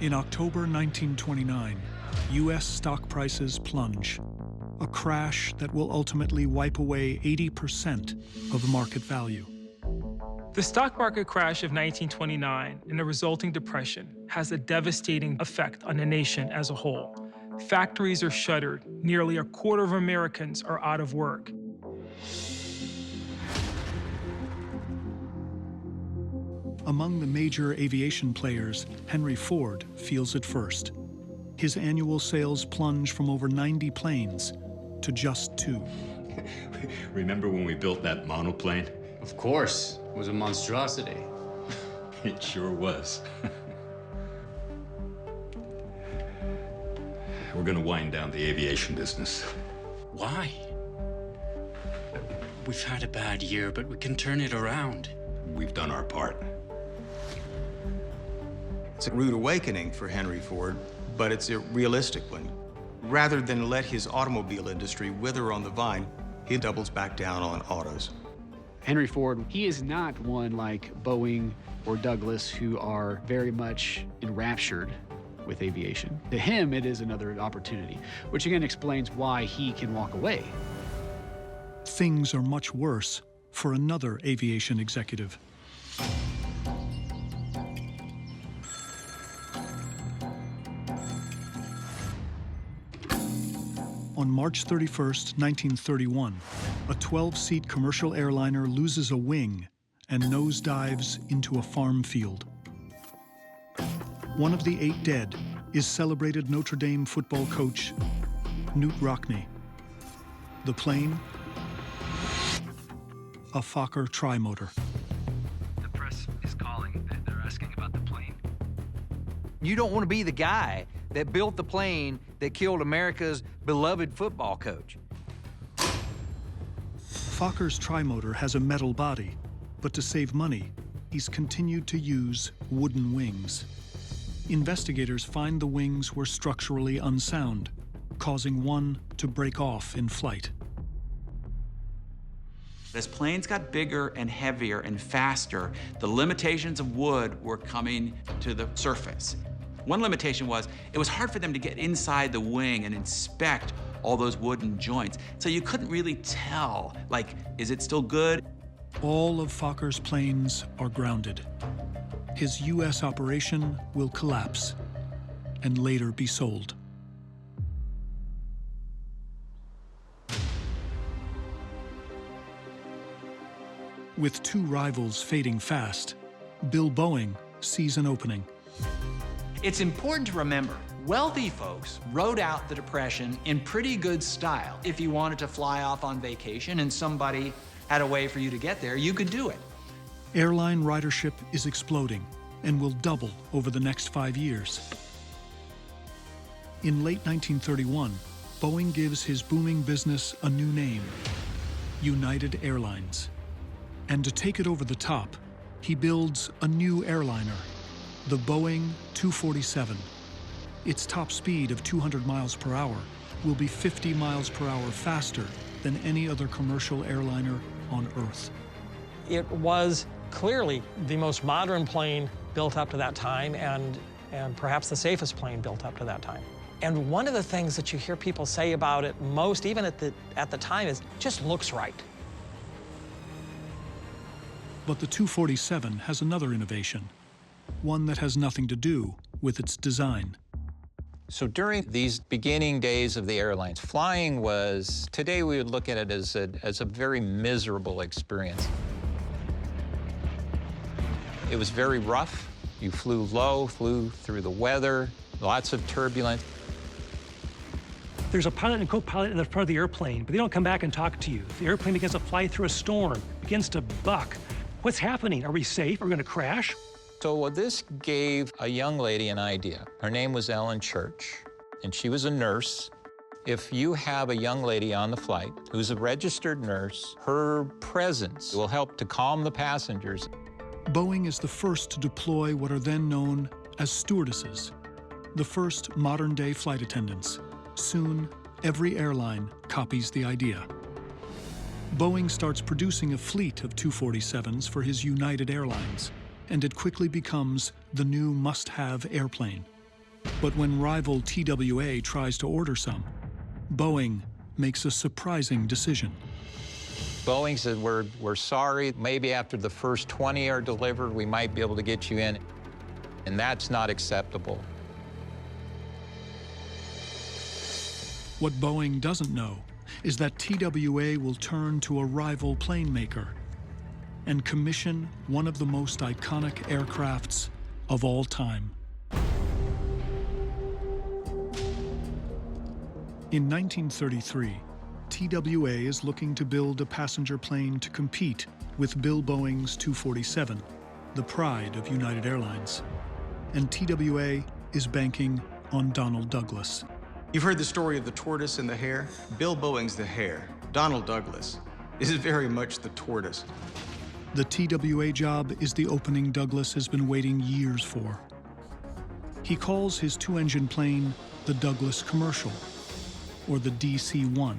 In October 1929, U.S. stock prices plunge, a crash that will ultimately wipe away 80% of market value. The stock market crash of 1929 and the resulting depression has a devastating effect on the nation as a whole. Factories are shuttered. Nearly a quarter of Americans are out of work. Among the major aviation players, Henry Ford feels it first. His annual sales plunge from over 90 planes to just 2. Remember when we built that monoplane? Of course. It was a monstrosity. It sure was. We're gonna wind down the aviation business. Why? We've had a bad year, but we can turn it around. We've done our part. It's a rude awakening for Henry Ford, but it's a realistic one. Rather than let his automobile industry wither on the vine, he doubles back down on autos. Henry Ford, he is not one like Boeing or Douglas who are very much enraptured with aviation. To him, it is another opportunity, which again explains why he can walk away. Things are much worse for another aviation executive. On March 31st, 1931, a 12-seat commercial airliner loses a wing and nosedives into a farm field. One of the 8 dead is celebrated Notre Dame football coach Knute Rockne. The plane? A Fokker trimotor. The press is calling. They're asking about the plane. You don't want to be the guy that built the plane that killed America's beloved football coach. Fokker's trimotor has a metal body, but to save money, he's continued to use wooden wings. Investigators find the wings were structurally unsound, causing one to break off in flight. As planes got bigger and heavier and faster, the limitations of wood were coming to the surface. One limitation was it was hard for them to get inside the wing and inspect all those wooden joints. So you couldn't really tell, like, is it still good? All of Fokker's planes are grounded. His U.S. operation will collapse and later be sold. With 2 rivals fading fast, Bill Boeing sees an opening. It's important to remember, wealthy folks rode out the Depression in pretty good style. If you wanted to fly off on vacation and somebody had a way for you to get there, you could do it. Airline ridership is exploding and will double over the next 5 years. In late 1931, Boeing gives his booming business a new name, United Airlines. And to take it over the top, he builds a new airliner, the Boeing 247. Its top speed of 200 miles per hour will be 50 miles per hour faster than any other commercial airliner on Earth. It was clearly the most modern plane built up to that time and perhaps the safest plane built up to that time. And one of the things that you hear people say about it most, even at the time, is just looks right. But the 247 has another innovation, one that has nothing to do with its design. So during these beginning days of the airlines, flying was, today we would look at it as a very miserable experience. It was very rough. You flew low, flew through the weather, lots of turbulence. There's a pilot and co-pilot in the front of the airplane, but they don't come back and talk to you. The airplane begins to fly through a storm, begins to buck. What's happening? Are we safe? Are we going to crash? So this gave a young lady an idea. Her name was Ellen Church, and she was a nurse. If you have a young lady on the flight who's a registered nurse, her presence will help to calm the passengers. Boeing is the first to deploy what are then known as stewardesses, the first modern-day flight attendants. Soon, every airline copies the idea. Boeing starts producing a fleet of 247s for his United Airlines, and it quickly becomes the new must-have airplane. But when rival TWA tries to order some, Boeing makes a surprising decision. Boeing said, we're sorry, maybe after the first 20 are delivered, we might be able to get you in. And that's not acceptable. What Boeing doesn't know is that TWA will turn to a rival plane maker and commission one of the most iconic aircrafts of all time. In 1933, TWA is looking to build a passenger plane to compete with Bill Boeing's 247, the pride of United Airlines. And TWA is banking on Donald Douglas. You've heard the story of the tortoise and the hare? Bill Boeing's the hare. Donald Douglas is very much the tortoise. The TWA job is the opening Douglas has been waiting years for. He calls his two-engine plane the Douglas Commercial, or the DC-1.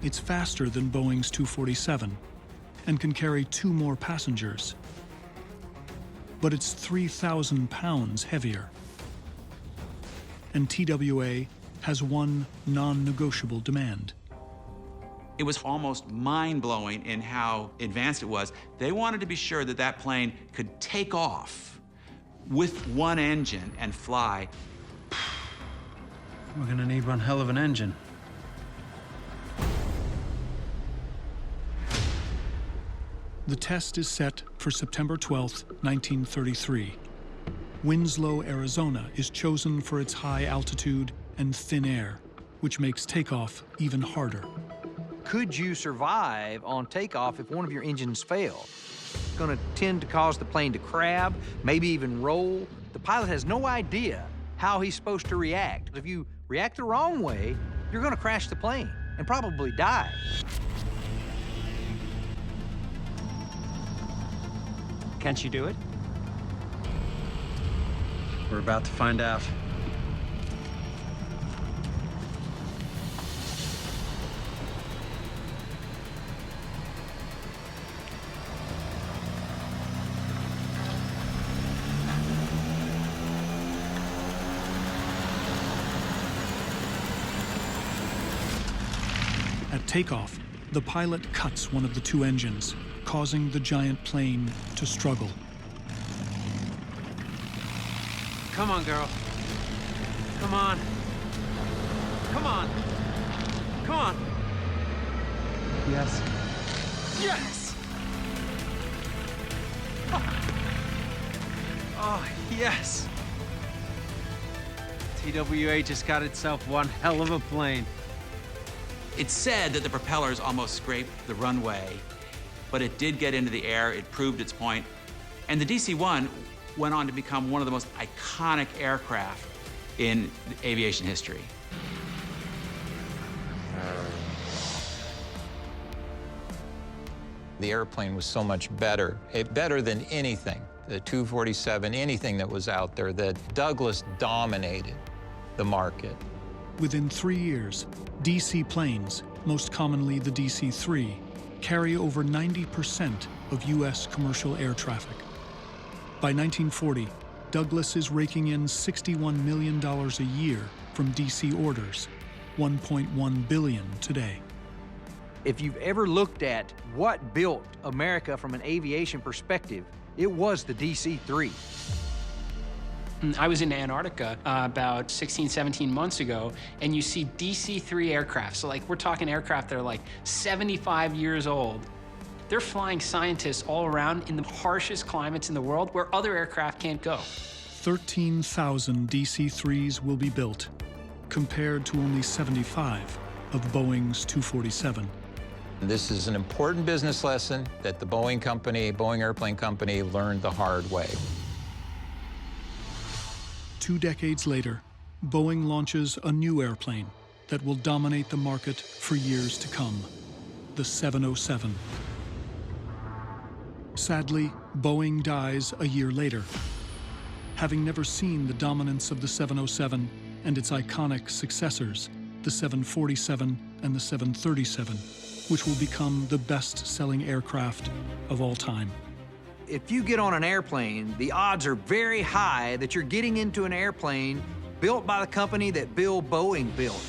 It's faster than Boeing's 247 and can carry 2 more passengers. But it's 3,000 pounds heavier. And TWA has one non-negotiable demand. It was almost mind-blowing in how advanced it was. They wanted to be sure that that plane could take off with one engine and fly. We're gonna need one hell of an engine. The test is set for September 12, 1933. Winslow, Arizona is chosen for its high altitude and thin air, which makes takeoff even harder. Could you survive on takeoff if one of your engines fail? It's going to tend to cause the plane to crab, maybe even roll. The pilot has no idea how he's supposed to react. If you react the wrong way, you're going to crash the plane and probably die. Can't you do it? We're about to find out. At takeoff, the pilot cuts one of the 2 engines, causing the giant plane to struggle. Come on, girl. Come on. Come on. Come on. Yes. Yes! Oh, yes! TWA just got itself one hell of a plane. It's said that the propellers almost scraped the runway, but it did get into the air, it proved its point, and the DC-1 went on to become one of the most iconic aircraft in aviation history. The airplane was so much better, better than anything, the 247, anything that was out there, that Douglas dominated the market. Within 3 years, DC planes, most commonly the DC-3, carry over 90% of U.S. commercial air traffic. By 1940, Douglas is raking in $61 million a year from DC orders, $1.1 billion today. If you've ever looked at what built America from an aviation perspective, it was the DC-3. I was in Antarctica about 16, 17 months ago, and you see DC-3 aircraft. So like, we're talking aircraft that are like 75 years old. They're flying scientists all around in the harshest climates in the world where other aircraft can't go. 13,000 DC-3s will be built, compared to only 75 of Boeing's 247. This is an important business lesson that the Boeing company, Boeing Airplane Company, learned the hard way. 2 decades later, Boeing launches a new airplane that will dominate the market for years to come, the 707. Sadly, Boeing dies a year later, having never seen the dominance of the 707 and its iconic successors, the 747 and the 737, which will become the best-selling aircraft of all time. If you get on an airplane, the odds are very high that you're getting into an airplane built by the company that Bill Boeing built.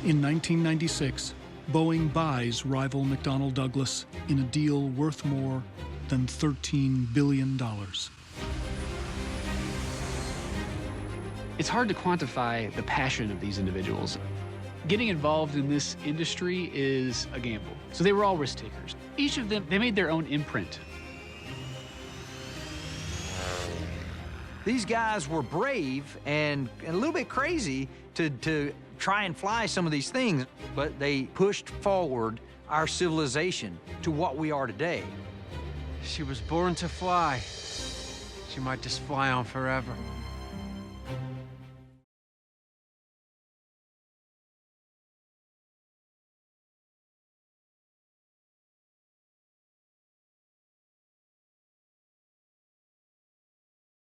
In 1996, Boeing buys rival McDonnell Douglas in a deal worth more than $13 billion. It's hard to quantify the passion of these individuals. Getting involved in this industry is a gamble. So they were all risk takers. Each of them, they made their own imprint. These guys were brave and a little bit crazy to try and fly some of these things, but they pushed forward our civilization to what we are today. She was born to fly. She might just fly on forever.